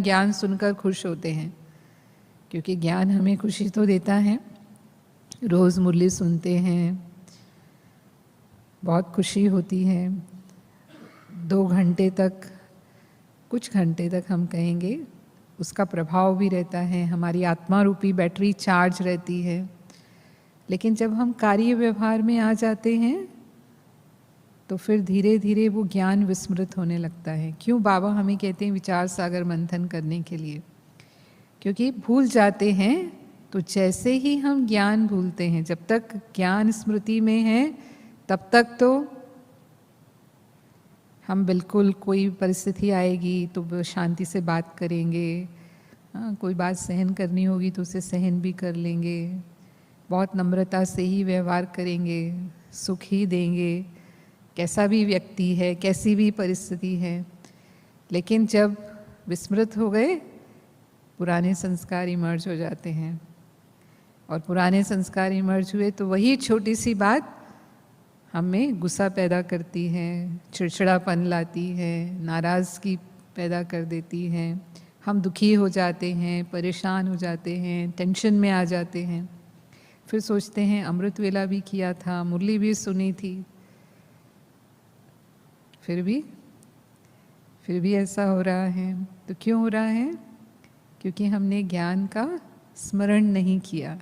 ज्ञान सुनकर खुश होते हैं, क्योंकि ज्ञान हमें खुशी तो देता है। रोज़ मुरली सुनते हैं, बहुत खुशी होती है। 2 घंटे तक, कुछ घंटे तक हम कहेंगे, उसका प्रभाव भी रहता है, हमारी आत्मा रूपी बैटरी चार्ज रहती है। लेकिन जब हम कार्य व्यवहार में आ जाते हैं तो फिर धीरे धीरे वो ज्ञान विस्मृत होने लगता है। क्यों बाबा हमें कहते हैं विचार सागर मंथन करने के लिए? क्योंकि भूल जाते हैं। तो जैसे ही हम ज्ञान भूलते हैं, जब तक ज्ञान स्मृति में है तब तक तो हम बिल्कुल, कोई परिस्थिति आएगी तो शांति से बात करेंगे, कोई बात सहन करनी होगी तो उसे सहन भी कर लेंगे, बहुत नम्रता से ही व्यवहार करेंगे, सुख ही देंगे, कैसा भी व्यक्ति है, कैसी भी परिस्थिति है। लेकिन जब विस्मृत हो गए, पुराने संस्कार इमर्ज हो जाते हैं, और पुराने संस्कार इमर्ज हुए तो वही छोटी सी बात हमें गुस्सा पैदा करती है, चिड़चिड़ापन लाती है, नाराज़गी पैदा कर देती है। हम दुखी हो जाते हैं, परेशान हो जाते हैं, टेंशन में आ जाते हैं। फिर सोचते हैं अमृत वेला भी किया था, मुरली भी सुनी थी, फिर भी ऐसा हो रहा है। तो क्यों हो रहा है? क्योंकि हमने ज्ञान का स्मरण नहीं किया,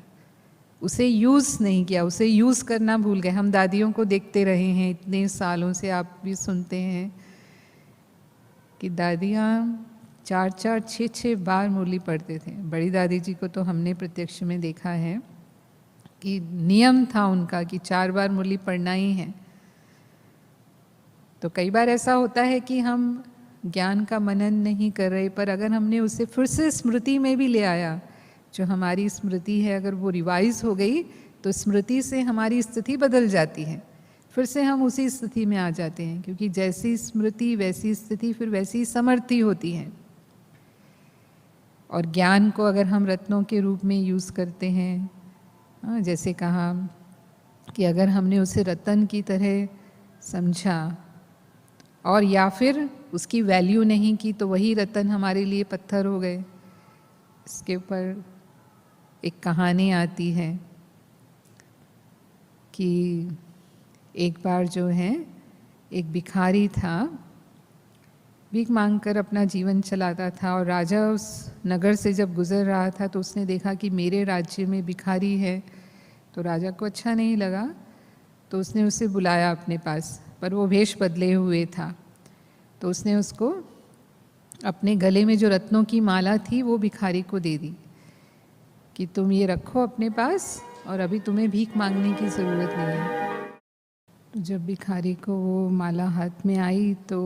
उसे यूज़ नहीं किया, उसे यूज़ करना भूल गए। हम दादियों को देखते रहे हैं इतने सालों से, आप भी सुनते हैं कि दादियाँ 4-4, 6-6 बार मुरली पढ़ते थे। बड़ी दादी जी को तो हमने प्रत्यक्ष में देखा है कि नियम था उनका कि 4 बार मुरली पढ़ना ही है। तो कई बार ऐसा होता है कि हम ज्ञान का मनन नहीं कर रहे, पर अगर हमने उसे फिर से स्मृति में भी ले आया, जो हमारी स्मृति है अगर वो रिवाइज हो गई तो स्मृति से हमारी स्थिति बदल जाती है, फिर से हम उसी स्थिति में आ जाते हैं। क्योंकि जैसी स्मृति वैसी स्थिति, फिर वैसी समर्थी होती है। और ज्ञान को अगर हम रत्नों के रूप में यूज़ करते हैं, जैसे कहा कि अगर हमने उसे रत्न की तरह समझा और या फिर उसकी वैल्यू नहीं की, तो वही रत्न हमारे लिए पत्थर हो गए। इसके ऊपर एक कहानी आती है कि एक बार जो है एक भिखारी था, भीख मांगकर अपना जीवन चलाता था, और राजा उस नगर से जब गुजर रहा था तो उसने देखा कि मेरे राज्य में भिखारी है। तो राजा को अच्छा नहीं लगा, तो उसने उसे बुलाया अपने पास, पर वो वेश बदले हुए था। तो उसने उसको अपने गले में जो रत्नों की माला थी वो भिखारी को दे दी कि तुम ये रखो अपने पास, और अभी तुम्हें भीख मांगने की ज़रूरत नहीं है। तो जब भिखारी को वो माला हाथ में आई तो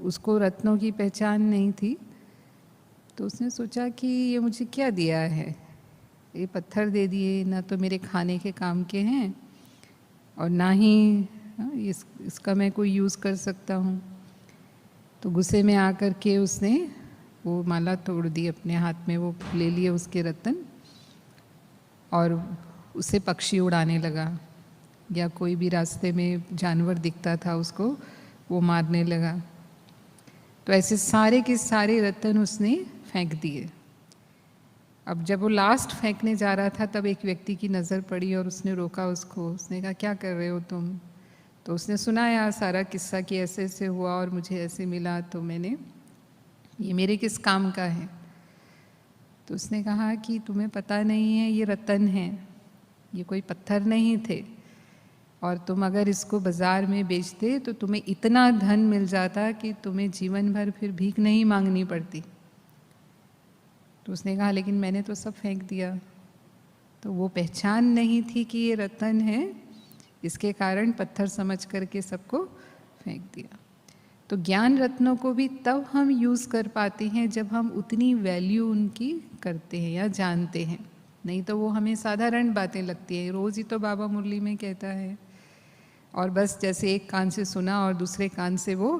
उसको रत्नों की पहचान नहीं थी। तो उसने सोचा कि ये मुझे क्या दिया है, ये पत्थर दे दिए, ना तो मेरे खाने के काम के हैं और ना ही इसका मैं कोई यूज़ कर सकता हूँ। तो गुस्से में आकर के उसने वो माला तोड़ दी अपने हाथ में, वो ले लिए उसके रत्न, और उसे पक्षी उड़ाने लगा, या कोई भी रास्ते में जानवर दिखता था उसको वो मारने लगा। तो ऐसे सारे के सारे रत्न उसने फेंक दिए। अब जब वो लास्ट फेंकने जा रहा था तब एक व्यक्ति की नज़र पड़ी और उसने रोका उसको। उसने कहा क्या कर रहे हो तुम? तो उसने सुनाया सारा किस्सा कि ऐसे ऐसे हुआ और मुझे ऐसे मिला, तो मैंने, ये मेरे किस काम का है? तो उसने कहा कि तुम्हें पता नहीं है, ये रत्न हैं, ये कोई पत्थर नहीं थे, और तुम अगर इसको बाज़ार में बेचते तो तुम्हें इतना धन मिल जाता कि तुम्हें जीवन भर फिर भीख नहीं मांगनी पड़ती। तो उसने कहा लेकिन मैंने तो सब फेंक दिया। तो वो पहचान नहीं थी कि ये रत्न है, इसके कारण पत्थर समझ करके सबको फेंक दिया। तो ज्ञान रत्नों को भी तब हम यूज़ कर पाते हैं जब हम उतनी वैल्यू उनकी करते हैं या जानते हैं, नहीं तो वो हमें साधारण बातें लगती है। रोज़ ही तो बाबा मुरली में कहता है, और बस जैसे एक कान से सुना और दूसरे कान से वो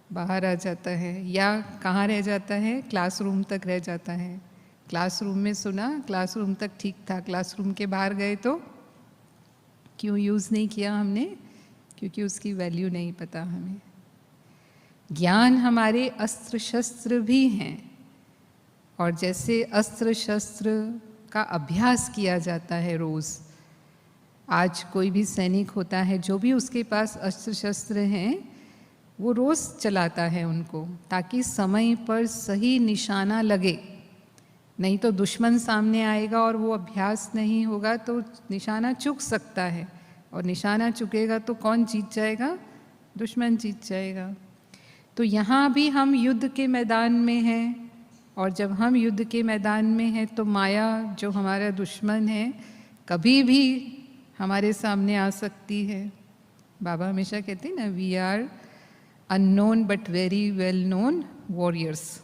बाहर आ जाता है, या कहाँ रह जाता है, क्लासरूम तक रह जाता है। क्लासरूम में सुना, क्लासरूम तक ठीक था, क्लासरूम के बाहर गए तो क्यों यूज़ नहीं किया हमने? क्योंकि उसकी वैल्यू नहीं पता हमें। ज्ञान हमारे अस्त्र शस्त्र भी हैं, और जैसे अस्त्र शस्त्र का अभ्यास किया जाता है रोज़, आज कोई भी सैनिक होता है, जो भी उसके पास अस्त्र शस्त्र हैं, वो रोज़ चलाता है उनको, ताकि समय पर सही निशाना लगे। नहीं तो दुश्मन सामने आएगा और वो अभ्यास नहीं होगा तो निशाना चूक सकता है, और निशाना चुकेगा तो कौन जीत जाएगा? दुश्मन जीत जाएगा। तो यहाँ भी हम युद्ध के मैदान में हैं, और जब हम युद्ध के मैदान में हैं तो माया, जो हमारा दुश्मन है, कभी भी हमारे सामने आ सकती है। बाबा हमेशा कहते हैं ना, we are unknown but very well known warriors.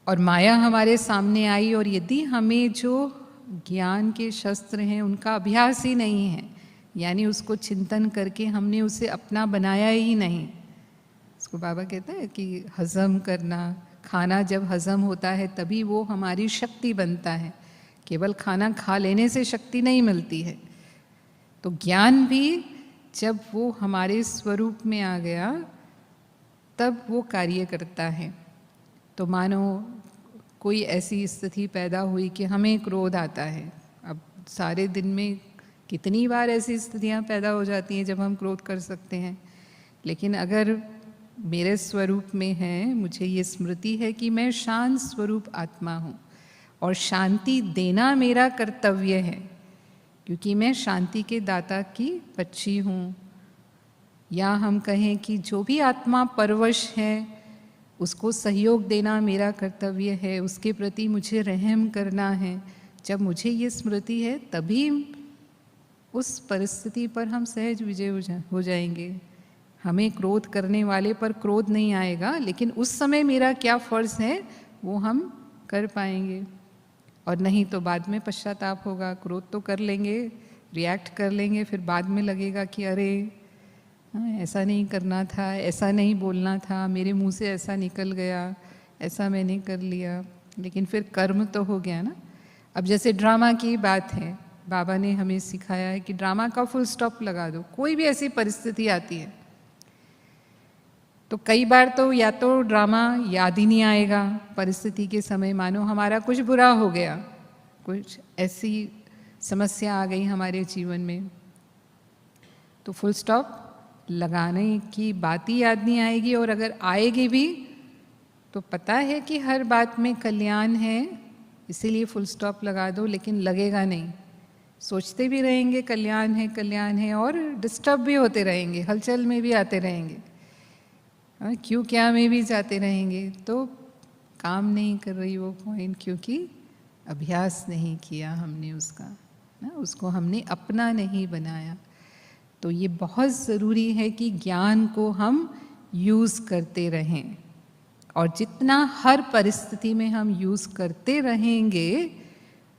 और माया हमारे सामने आई, और यदि हमें जो ज्ञान के शस्त्र हैं उनका अभ्यास ही नहीं है, यानी उसको चिंतन करके हमने उसे अपना बनाया ही नहीं। उसको बाबा कहता है कि हजम करना, खाना जब हजम होता है तभी वो हमारी शक्ति बनता है, केवल खाना खा लेने से शक्ति नहीं मिलती है। तो ज्ञान भी जब वो हमारे स्वरूप में आ गया तब वो कार्य करता है। तो मानो कोई ऐसी स्थिति पैदा हुई कि हमें क्रोध आता है। अब सारे दिन में कितनी बार ऐसी स्थितियां पैदा हो जाती हैं जब हम क्रोध कर सकते हैं, लेकिन अगर मेरे स्वरूप में है, मुझे ये स्मृति है कि मैं शांत स्वरूप आत्मा हूँ और शांति देना मेरा कर्तव्य है, क्योंकि मैं शांति के दाता की बच्ची हूँ। या हम कहें कि जो भी आत्मा परवश है उसको सहयोग देना मेरा कर्तव्य है, उसके प्रति मुझे रहम करना है। जब मुझे ये स्मृति है तभी उस परिस्थिति पर हम सहज विजय हो जाएंगे। हमें क्रोध करने वाले पर क्रोध नहीं आएगा, लेकिन उस समय मेरा क्या फर्ज है वो हम कर पाएंगे, और नहीं तो बाद में पश्चाताप होगा। क्रोध तो कर लेंगे, रिएक्ट कर लेंगे, फिर बाद में लगेगा कि अरे ऐसा नहीं करना था, ऐसा नहीं बोलना था, मेरे मुंह से ऐसा निकल गया, ऐसा मैंने कर लिया, लेकिन फिर कर्म तो हो गया ना। अब जैसे ड्रामा की बात है, बाबा ने हमें सिखाया है कि ड्रामा का फुल स्टॉप लगा दो। कोई भी ऐसी परिस्थिति आती है तो कई बार तो या तो ड्रामा याद ही नहीं आएगा परिस्थिति के समय, मानो हमारा कुछ बुरा हो गया, कुछ ऐसी समस्या आ गई हमारे जीवन में, तो फुल स्टॉप लगाने की बात ही याद नहीं आएगी। और अगर आएगी भी तो पता है कि हर बात में कल्याण है, इसीलिए फुल स्टॉप लगा दो, लेकिन लगेगा नहीं। सोचते भी रहेंगे कल्याण है, और डिस्टर्ब भी होते रहेंगे, हलचल में भी आते रहेंगे, क्यों क्या में भी जाते रहेंगे, तो काम नहीं कर रही वो पॉइंट, क्योंकि अभ्यास नहीं किया हमने उसका ना, उसको हमने अपना नहीं बनाया। तो ये बहुत ज़रूरी है कि ज्ञान को हम यूज़ करते रहें, और जितना हर परिस्थिति में हम यूज़ करते रहेंगे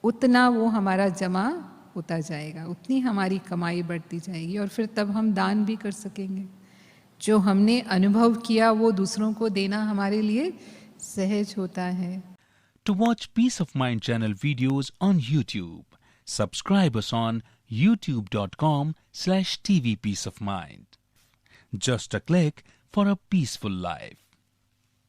उतना वो हमारा जमा होता जाएगा, उतनी हमारी कमाई बढ़ती जाएगी, और फिर तब हम दान भी कर सकेंगे। जो हमने अनुभव किया वो दूसरों को देना हमारे लिए सहज होता है। To watch Peace of Mind channel videos on YouTube, subscribe us on youtube.com/tvpeaceofmind. Just a click for a peaceful life.